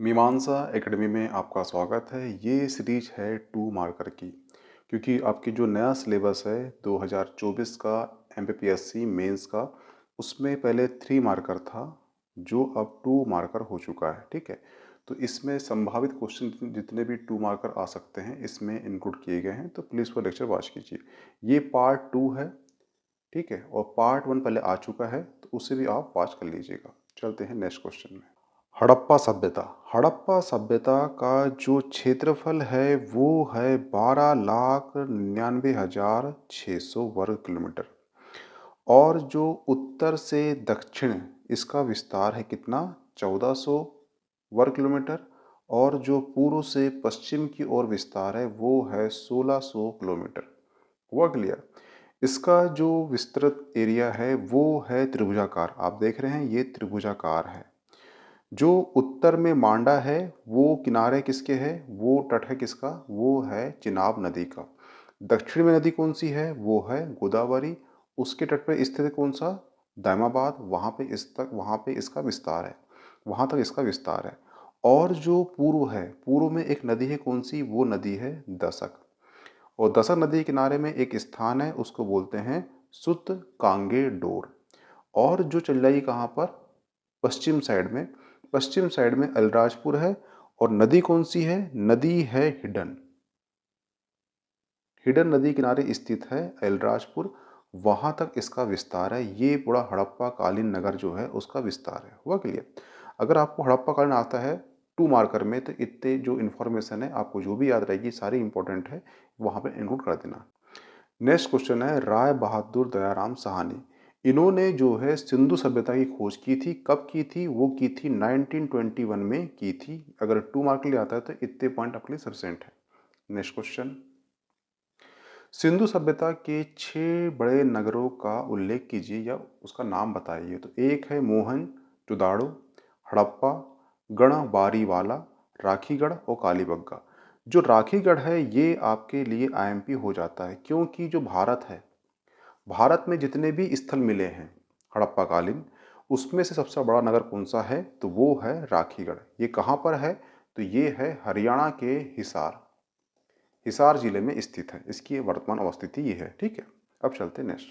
मीमांसा एकेडमी में आपका स्वागत है। ये सीरीज है 2 मार्कर की, क्योंकि आपकी जो नया सिलेबस है 2024 का एमपीपीएससी मेंस का, उसमें पहले 3 मार्कर था, जो अब 2 मार्कर हो चुका है। ठीक है, तो इसमें संभावित क्वेश्चन जितने भी 2 मार्कर आ सकते हैं इसमें इंक्लूड किए गए हैं, तो प्लीज़ वो लेक्चर वॉच कीजिए। ये पार्ट 2 है, ठीक है, और पार्ट 1 पहले आ चुका है, तो उसे भी आप वॉच कर लीजिएगा। चलते हैं नेक्स्ट क्वेश्चन में। हड़प्पा सभ्यता। हड़प्पा सभ्यता का जो क्षेत्रफल है वो है 12,99,600 वर्ग किलोमीटर, और जो उत्तर से दक्षिण इसका विस्तार है कितना, 1400 वर्ग किलोमीटर, और जो पूर्व से पश्चिम की ओर विस्तार है वो है 1600 किलोमीटर। हुआ क्लियर? इसका जो विस्तृत एरिया है वो है त्रिभुजाकार। आप देख रहे हैं ये त्रिभुजाकार है। जो उत्तर में मांडा है वो किनारे किसके है, वो तट है किसका, वो है चिनाब नदी का। दक्षिण में नदी कौन सी है, वो है गोदावरी। उसके तट पर स्थित है कौन सा, दायमाबाद। वहाँ पे इसका विस्तार है, वहाँ तक इसका विस्तार है। और जो पूर्व है, पूर्व में एक नदी है कौन सी, वो नदी है दसक। और दसक नदी के किनारे में एक स्थान है, उसको बोलते हैं सुत कांगे डोर। और जो चल जाएगी कहाँ पर, पश्चिम साइड में, पश्चिम साइड में अलीराजपुर है। और नदी कौन सी है, नदी है हिडन। हिडन नदी किनारे स्थित है अलीराजपुर, वहां तक इसका विस्तार है। ये पूरा हड़प्पा कालीन नगर जो है उसका विस्तार है। हुआ क्लियर? अगर आपको हड़प्पा कालीन आता है 2 मार्कर में, तो इतने जो इन्फॉर्मेशन है आपको जो भी याद रहेगी सारी इंपॉर्टेंट है, वहां पे इंक्लूड कर देना। नेक्स्ट क्वेश्चन है राय बहादुर दयाराम साहनी। इन्होंने जो है सिंधु सभ्यता की खोज की थी। कब की थी, वो की थी 1921 में की थी। अगर 2 मार्क के लिए आता है तो इतने पॉइंट आपके लिए सफिशिएंट है। नेक्स्ट क्वेश्चन, सिंधु सभ्यता के 6 बड़े नगरों का उल्लेख कीजिए या उसका नाम बताइए। तो एक है मोहन जोदाड़ो, हड़प्पा, गढ़बारीवाला, राखीगढ़ और कालीबंगा। जो राखीगढ़ है ये आपके लिए आईएमपी हो जाता है, क्योंकि जो भारत है, भारत में जितने भी स्थल मिले हैं हड़प्पाकालीन, उसमें से सबसे बड़ा नगर कौन सा है, तो वो है राखीगढ़। ये कहाँ पर है, तो ये है हरियाणा के हिसार, हिसार जिले में स्थित है। इसकी वर्तमान अवस्थिति ये है। ठीक है, अब चलते नेक्स्ट।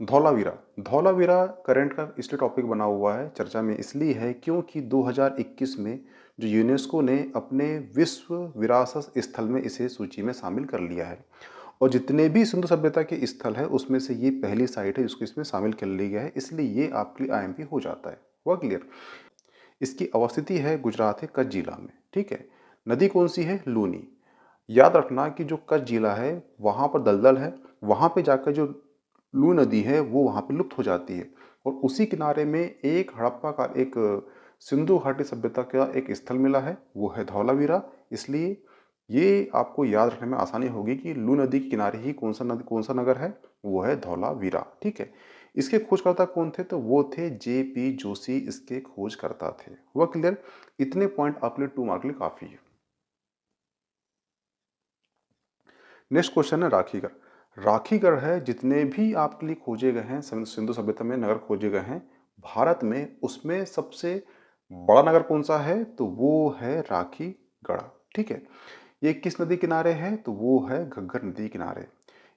धौलावीरा। धौलावीरा करंट का इसलिए टॉपिक बना हुआ है, चर्चा में इसलिए है क्योंकि 2021 में जो यूनेस्को ने अपने विश्व विरासत स्थल में इसे सूची में शामिल कर लिया है। और जितने भी सिंधु सभ्यता के स्थल है उसमें से ये पहली साइट है जिसको इसमें शामिल कर लिया गया है, इसलिए ये आपके लिए आईएमपी हो जाता है। हुआ क्लियर? इसकी अवस्थिति है गुजरात के कच्छ जिला में। ठीक है, नदी कौन सी है, लूनी। याद रखना कि जो कच्छ जिला है वहाँ पर दलदल है, वहाँ पे जाकर जो लू नदी है वो वहाँ पे लुप्त हो जाती है। और उसी किनारे में एक हड़प्पा का एक सिंधु घाटी सभ्यता का एक स्थल मिला है, वो है धौलावीरा। इसलिए ये आपको याद रखने में आसानी होगी कि लू नदी के किनारे ही कौन सा नगर है, वो है धौलावीरा। ठीक है, इसके खोजकर्ता कौन थे, तो वो थे जेपी जोशी, इसके खोजकर्ता थे। हुआ क्लियर? इतने पॉइंट आपके लिए 2 मार्क के लिए काफी है। नेक्स्ट क्वेश्चन है राखीगढ़। राखीगढ़ है, जितने भी आपके लिए खोजे गए हैं सिंधु सभ्यता में नगर खोजे गए हैं भारत में, उसमें सबसे बड़ा नगर कौन सा है, तो वो है राखीगढ़। ठीक है, ये किस नदी किनारे है, तो वो है घग्गर नदी किनारे।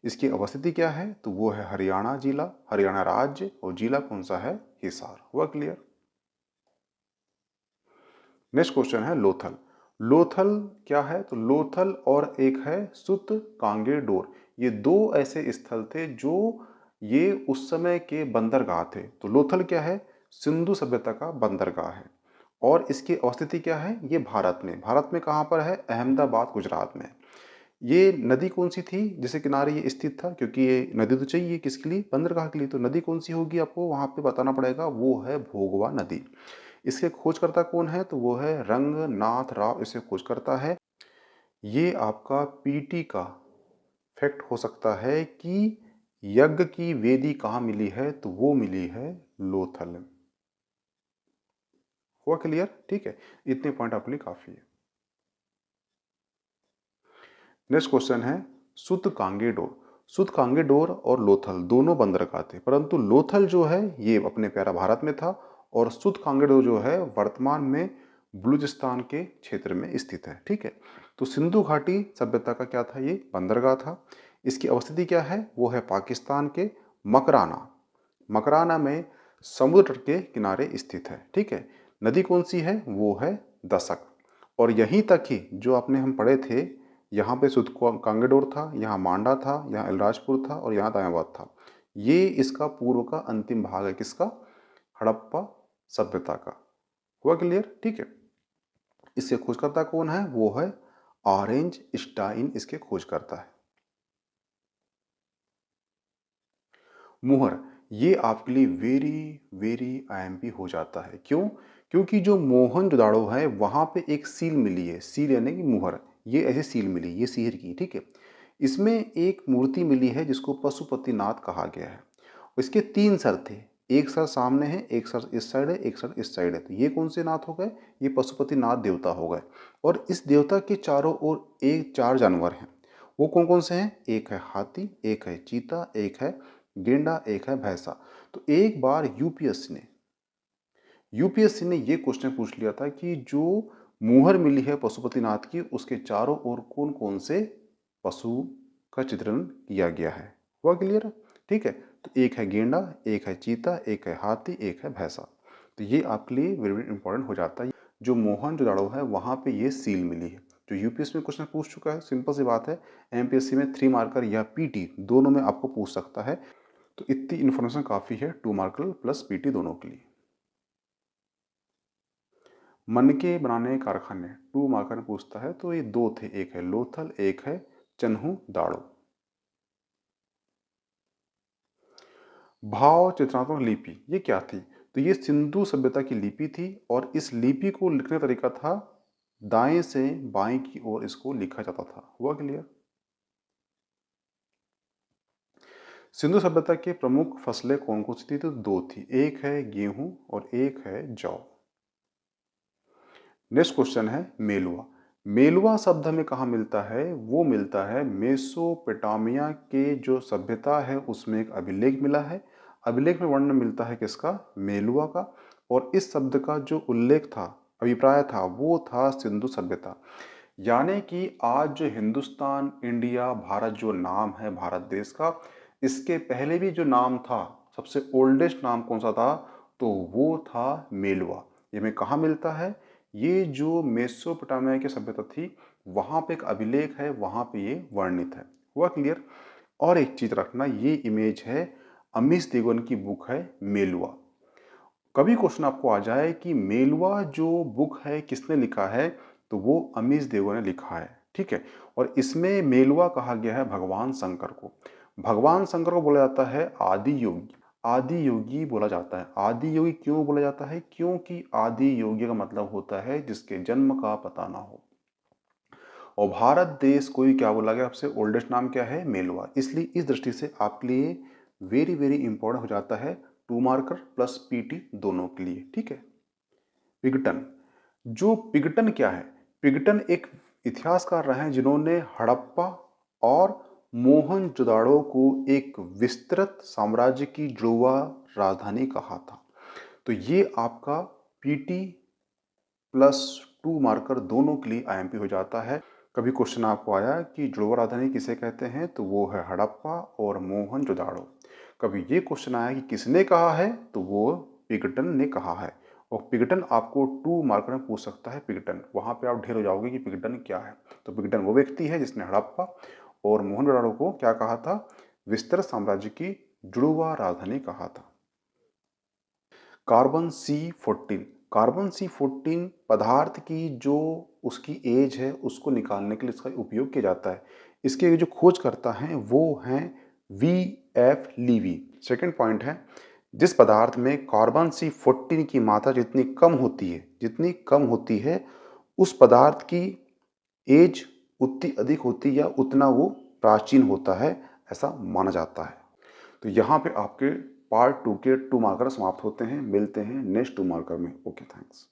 इसकी अवस्थिति क्या है, तो वो है हरियाणा जिला, हरियाणा राज्य, और जिला कौन सा है, हिसार। हुआ क्लियर? नेक्स्ट क्वेश्चन है लोथल। लोथल क्या है, तो लोथल और एक है सुत कांगे डोर। ये दो ऐसे स्थल थे जो ये उस समय के बंदरगाह थे। तो लोथल क्या है, सिंधु सभ्यता का बंदरगाह है। और इसकी अवस्थिति क्या है, ये भारत में कहाँ पर है, अहमदाबाद गुजरात में। ये नदी कौन सी थी जिसके किनारे ये स्थित था, क्योंकि ये नदी तो चाहिए किसके लिए, बंदरगाह के लिए। तो नदी कौन सी होगी आपको वहां पे बताना पड़ेगा, वो है भोगवा नदी। इसके खोजकर्ता कौन है, तो वो है रंगनाथ राव, इसे खोज करता है। ये आपका पीटी का फैक्ट हो सकता है कि यज्ञ की वेदी कहाँ मिली है, तो वो मिली है लोथल में। हुआ क्लियर? ठीक है, इतने पॉइंट आपके लिए काफी है। नेक्स्ट क्वेश्चन है सुत कांगे डोर। सुत कांगे डोर और लोथल दोनों बंदरगाह थे, परंतु लोथल जो है ये अपने प्यारा भारत में था, और सुद कांगड़ो जो है वर्तमान में बलूचिस्तान के क्षेत्र में स्थित है। ठीक है, तो सिंधु घाटी सभ्यता का क्या था, ये बंदरगाह था। इसकी अवस्थिति क्या है, वो है पाकिस्तान के मकराना। मकराना में समुद्र तट के किनारे स्थित है। ठीक है, नदी कौन सी है, वो है दशक। और यहीं तक ही जो आपने हम पढ़े थे, यहाँ पे सुद कांगड़ोर था, यहाँ मांडा था, यहाँ अलीराजपुर था और यहाँ दायाबाद था। ये इसका पूर्व का अंतिम भाग है, किसका, हड़प्पा सभ्यता का। हुआ क्लियर। ठीक है, इसके खोजकर्ता कौन है, वो है ऑरेंज स्टाइन इसके खोजकर्ता है। मुहर, ये आपके लिए वेरी वेरी आईएमपी हो जाता है। क्यों, क्योंकि जो मोहनजोदाड़ो है वहां पे एक सील मिली है, सील यानी कि मुहर, ये ऐसे सील मिली, ये सीर की। ठीक है, इसमें एक मूर्ति मिली है जिसको पशुपतिनाथ कहा गया है। इसके तीन सर थे, एक सर सामने है, एक सर इस साइड है, एक सर इस साइड है। तो ये कौन से नाथ हो गए, ये पशुपतिनाथ देवता हो गए। और इस देवता के चारों ओर एक चार जानवर हैं। वो कौन कौन से हैं, एक है हाथी, एक है चीता, एक है गेंडा, एक है भैंसा। तो एक बार यूपीएससी ने ये क्वेश्चन पूछ लिया था कि जो मुहर मिली है पशुपतिनाथ की, उसके चारों ओर कौन कौन से पशु का चित्रण किया गया है। हुआ क्लियर। ठीक है, तो एक है गेंडा, एक है चीता, एक है हाथी, एक है भैंसा। तो ये आपके लिए वेरी वेरी इंपॉर्टेंट हो जाता है। जो मोहनजोदाड़ो है वहाँ पे ये सील मिली है। जो यूपीएससी में क्वेश्चन पूछ चुका है, सिंपल सी बात है। एमपीएससी में 3 मार्कर या पीटी दोनों में आपको पूछ सकता है। तो इतनी इन्फॉर्मेशन काफ़ी है 2 मार्कर प्लस पीटी दोनों के लिए। मनके बनाने कारखाने 2 मार्कर में पूछता है, तो ये दो थे, एक है लोथल, एक है चन्हू दाड़ो। भाव चित्रात्मक लिपि ये क्या थी, तो ये सिंधु सभ्यता की लिपि थी और इस लिपि को लिखने का तरीका था दाएं से बाएं की ओर इसको लिखा जाता था। हुआ क्लियर। सिंधु सभ्यता के प्रमुख फसलें कौन कौन सी थी, तो दो थी, एक है गेहूं और एक है जौ। नेक्स्ट क्वेश्चन है मेलुआ। मेलुआ शब्द हमें कहाँ मिलता है, वो मिलता है मेसोपोटामिया के जो सभ्यता है उसमें एक अभिलेख मिला है। अभिलेख में वर्णन मिलता है किसका, मेलुआ का। और इस शब्द का जो उल्लेख था, अभिप्राय था, वो था सिंधु सभ्यता। यानी कि आज जो हिंदुस्तान, इंडिया, भारत जो नाम है भारत देश का, इसके पहले भी जो नाम था, सबसे ओल्डेस्ट नाम कौन सा था, तो वो था मेलुआ। ये हमें कहाँ मिलता है, ये जो मेसोपोटामिया की सभ्यता थी वहाँ पे एक अभिलेख है, वहाँ पे ये वर्णित है। हुआ क्लियर। और एक चीज रखना, ये इमेज है अमीश देवगन की बुक है मेलुआ। कभी क्वेश्चन आपको आ जाए कि मेलुआ जो बुक है किसने लिखा है, तो वो अमीश देवगन ने लिखा है। ठीक है, और इसमें मेलुआ कहा गया है भगवान शंकर को। भगवान शंकर को बोला जाता है आदि योगी, आदि योगी बोला जाता है। आदि योगी क्यों बोला जाता है, क्योंकि आदि योगी का मतलब होता है जिसके जन्म का पता ना हो। और भारत देश को ही क्या बोला गया, सबसे ओल्डेस्ट नाम क्या है, मेलुआ। इसलिए इस दृष्टि से आपके लिए वेरी वेरी इंपॉर्टेंट हो जाता है 2 मार्कर प्लस पीटी दोनों के लिए। ठीक है। पिगटन, जो पिगटन क्या है, पिगटन एक इतिहासकार रहे हैं जिन्होंने हड़प्पा और मोहनजोदाड़ो को एक विस्तृत साम्राज्य की जुड़वा राजधानी कहा था। तो ये आपका पीटी प्लस 2 मार्कर दोनों के लिए आईएमपी हो जाता है। कभी क्वेश्चन आपको आया कि जुड़वा राजधानी किसे कहते हैं, तो वो है हड़प्पा और मोहनजोदाड़ो। कभी ये क्वेश्चन आया कि किसने कहा है, तो वो पिगटन ने कहा है। और पिगटन आपको 2 मार्कर में पूछ सकता है। पिगटन वहां पे आप ढेर हो जाओगे कि पिगटन क्या है। तो पिगटन वो व्यक्ति है जिसने हड़प्पा और मोहनजोदाड़ो को क्या कहा था, विस्तृत साम्राज्य की जुड़वा राजधानी कहा था। कार्बन C14, कार्बन C14 पदार्थ की जो उसकी एज है उसको निकालने के लिए इसका उपयोग किया जाता है। इसके जो खोज करता है वो हैं V.F. लीवी। सेकेंड पॉइंट है, जिस पदार्थ में कार्बन C14 की मात्रा जितनी कम होती है उस पदार्थ की एज उतनी अधिक होती है या उतना वो प्राचीन होता है, ऐसा माना जाता है। तो यहाँ पे आपके पार्ट 2 के 2 मार्कर समाप्त होते हैं। मिलते हैं नेक्स्ट 2 मार्कर में। Okay, thanks.